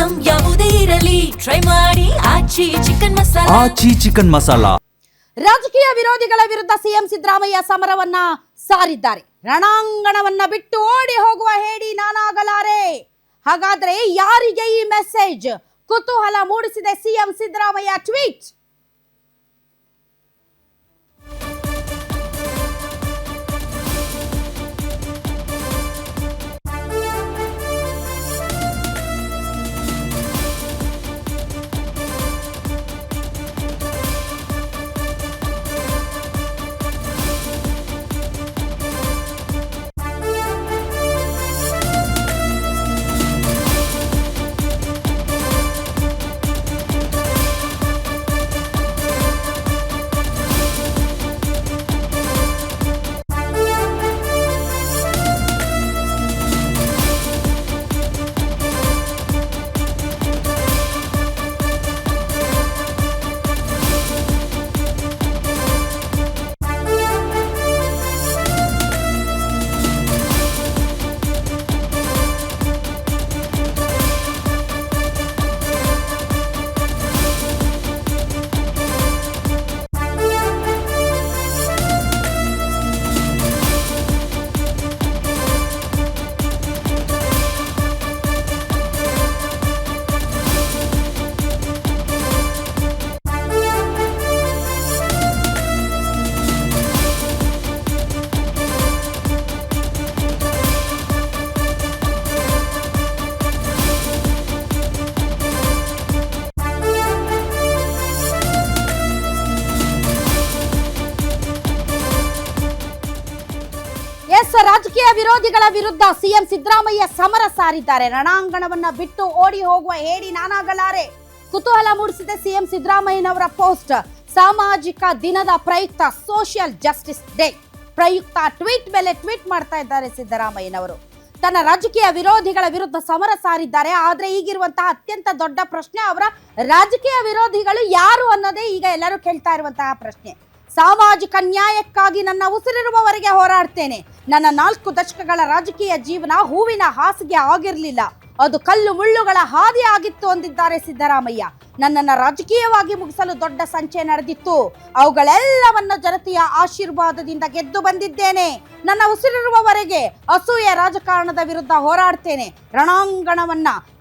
Item ಯಾವುದೇ ಇರಲಿ try ಮಾಡಿ ಆಚಿ ಚಿಕನ್ ಮಸಾಲಾ. ಆಚಿ ಚಿಕನ್ ಮಸಾಲಾ. ರಾಜಕೀಯ ವಿರೋಧಿಗಳ ವಿರುದ್ಧ ಸಿಎಂ ಸಿದ್ದರಾಮಯ್ಯ ಸಮರವನ್ನ ಸಾರಿದ್ದಾರೆ. ರಣಾಂಗಣವನ್ನ ಬಿಟ್ಟು ಓಡಿ ಹೋಗುವ ಹೇಡಿ ನಾನಾಗಲಾರೆ. ಹಾಗಾದ್ರೆ ಯಾರಿಗೆ ಈ ಮೆಸೇಜ್? ಕುತೂಹಲ ಮೂಡಿಸಿದೆ ಸಿಎಂ ಸಿದ್ದರಾಮಯ್ಯ ಟ್ವೀಟ್. ರಾಜಕೀಯ ವಿರೋಧಿಗಳ ವಿರುದ್ಧ ಸಿಎಂ ಸಿದ್ದರಾಮಯ್ಯ ಸಮರ ಸಾರಿದ್ದಾರೆ. ರಣಾಂಗಣವನ್ನ ಬಿಟ್ಟು ಓಡಿ ಹೋಗುವ ಹೇಡಿ ನಾನಾಗಲಾರೆ. ಕುತೂಹಲ ಮೂಡಿಸಿದೆ ಸಿಎಂ ಸಿದ್ದರಾಮಯ್ಯನವರ ಪೋಸ್ಟ್. ಸಾಮಾಜಿಕ ದಿನದ ಪ್ರಯುಕ್ತ ಸೋಷಿಯಲ್ ಜಸ್ಟಿಸ್ ಡೇ ಪ್ರಯುಕ್ತ ಟ್ವೀಟ್ ಮೇಲೆ ಟ್ವೀಟ್ ಮಾಡ್ತಾ ಇದ್ದಾರೆ ಸಿದ್ದರಾಮಯ್ಯನವರು. ತನ್ನ ರಾಜಕೀಯ ವಿರೋಧಿಗಳ ವಿರುದ್ಧ ಸಮರ ಸಾರಿದ್ದಾರೆ. ಆದ್ರೆ ಈಗಿರುವಂತಹ ಅತ್ಯಂತ ದೊಡ್ಡ ಪ್ರಶ್ನೆ, ಅವರ ರಾಜಕೀಯ ವಿರೋಧಿಗಳು ಯಾರು ಅನ್ನೋದೇ ಈಗ ಎಲ್ಲರೂ ಕೇಳ್ತಾ ಇರುವಂತಹ ಪ್ರಶ್ನೆ. ಸಾಮಾಜಿಕ ನ್ಯಾಯಕ್ಕಾಗಿ ನನ್ನ ಉಸಿರಿರುವವರೆಗೆ ಹೋರಾಡ್ತೇನೆ. ನನ್ನ 4 ದಶಕಗಳ ರಾಜಕೀಯ ಜೀವನ ಹೂವಿನ ಹಾಸಿಗೆ ಆಗಿರಲಿಲ್ಲ, ಅದು ಕಲ್ಲು ಮುಳ್ಳುಗಳ ಹಾದಿ ಆಗಿತ್ತು ಅಂದಿದ್ದಾರೆ ಸಿದ್ದರಾಮಯ್ಯ. ನನ್ನನ್ನು ರಾಜಕೀಯವಾಗಿ ಮುಗಿಸಲು ದೊಡ್ಡ ಸಂಚೆ ನಡೆದಿತ್ತು. ಅವುಗಳೆಲ್ಲವನ್ನ ಜನತೆಯ ಆಶೀರ್ವಾದದಿಂದ ಗೆದ್ದು ಬಂದಿದ್ದೇನೆ. ನನ್ನ ಉಸಿರಿರುವವರೆಗೆ ಅಸೂಯೆ ರಾಜಕಾರಣದ ವಿರುದ್ಧ ಹೋರಾಡ್ತೇನೆ.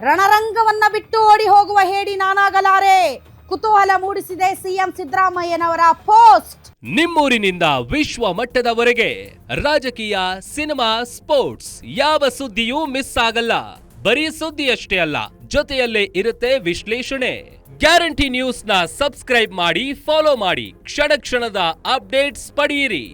ರಣರಂಗವನ್ನ ಬಿಟ್ಟು ಓಡಿ ಹೋಗುವ ಹೇಡಿ ನಾನಾಗಲಾರೆ. ಕುತೂಹಲ ಮೂಡಿಸಿದೆ ಸಿಎಂ ಸಿದ್ದರಾಮಯ್ಯನವರ ಪೋಸ್ಟ್. ನಿಮ್ಮೂರಿನಿಂದ ವಿಶ್ವ ಮಟ್ಟದವರೆಗೆ ರಾಜಕೀಯ, ಸಿನಿಮಾ, ಸ್ಪೋರ್ಟ್ಸ್ ಯಾವ ಸುದ್ದಿಯೂ ಮಿಸ್ ಆಗಲ್ಲ. ಬರೀ ಸುದ್ದಿಯಷ್ಟೇ ಅಲ್ಲ, ಜೊತೆಯಲ್ಲೇ ಇರುತ್ತೆ ವಿಶ್ಲೇಷಣೆ. ಗ್ಯಾರಂಟಿ ನ್ಯೂಸ್ ನ ಸಬ್ಸ್ಕ್ರೈಬ್ ಮಾಡಿ, ಫಾಲೋ ಮಾಡಿ, ಕ್ಷಣ ಕ್ಷಣದ ಅಪ್ಡೇಟ್ಸ್ ಪಡೆಯಿರಿ.